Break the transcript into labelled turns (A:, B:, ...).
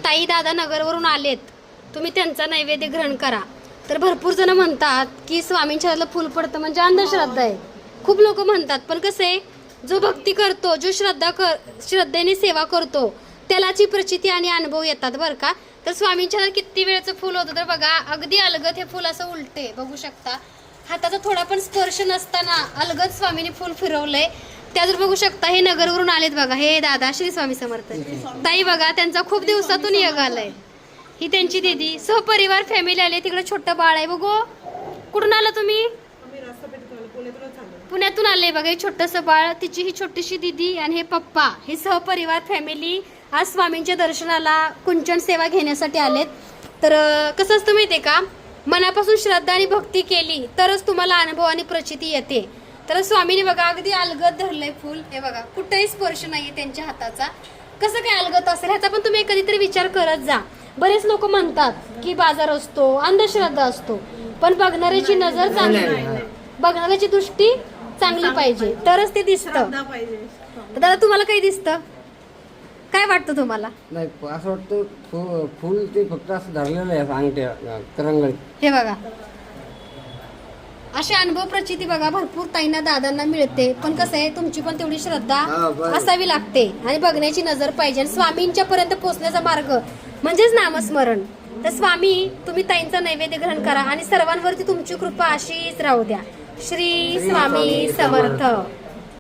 A: ताई दादा नगरवरून आलेत, तुम्ही त्यांचा नैवेद्य ग्रहण करा. तर भरपूर जण म्हणतात की स्वामींच्या हाताला फुल पडतं म्हणजे अंधश्रद्धा आहे. खूप लोक म्हणतात, पण कसं आहे, जो भक्ती करतो, जो श्रद्धेने सेवा करतो त्यालाची प्रचिती आणि अनुभव येतात बरं का. तर स्वामींच्या हातात किती वेळचं फुल होतं तर बघा, अगदी अलगद हे फुल असं उलटे बघू शकता. हाताचा थोडा पण स्पर्श नसताना अलगद स्वामींनी फुल फिरवलंय. त्यावर बघू शकता हे नगरवरून आलेत बघा, हे दादा श्री स्वामी समर्थ. ताई बघा, त्यांचा खूप दिवसातून योग आलाय. ही त्यांची दीदी, सहपरिवार फॅमिली आले. तिकडे छोटं बाळ आहे बघू. कुठून आला तुम्ही? पुण्यातून आले बघा. हे छोटंसं बाळ, तिची ही छोटीशी दीदी आणि हे पप्पा, हे सहपरिवार फॅमिली आज स्वामींच्या दर्शनाला कुंचन सेवा घेण्यासाठी आलेत. तर कसं असतं माहितीये का, मनापासून श्रद्धा आणि भक्ती केली तरच तुम्हाला अनुभव आणि प्रचिती येते. तर स्वामीने बघा अगदी अलगद धरलंय फुल. हे बघा, कुठेही स्पर्श नाहीये त्यांच्या हाताचा. कसं काय अलगद असेल ह्याचा पण तुम्ही कधीतरी विचार करत जा. बरेच लोक म्हणतात की बाजार असतो, अंधश्रद्धा असतो, पण बघणाऱ्याची नजर चांगली, बघणाऱ्याची दृष्टी चांगली पाहिजे तरच ते दिसतं. दादा तुम्हाला काही दिसतं? काय वाटतं तुम्हाला?
B: नाही, असं वाटतं फुल ते फक्त असं धरलेलं आहे अंगठ्या करंगळीत.
A: हे बघा, असे अनुभव प्रचिती बघा भरपूर ताईंना दादांना मिळते. पण कसं आहे, तुमची पण तेवढी श्रद्धा असावी लागते आणि बघण्याची नजर पाहिजे. आणि स्वामींच्या पर्यंत पोहोचण्याचा मार्ग म्हणजेच नामस्मरण. तर स्वामी, तुम्ही ताईंचा नैवेद्य ग्रहण करा आणि सर्वांवरती तुमची कृपा अशीच राहू द्या. श्री स्वामी समर्थ.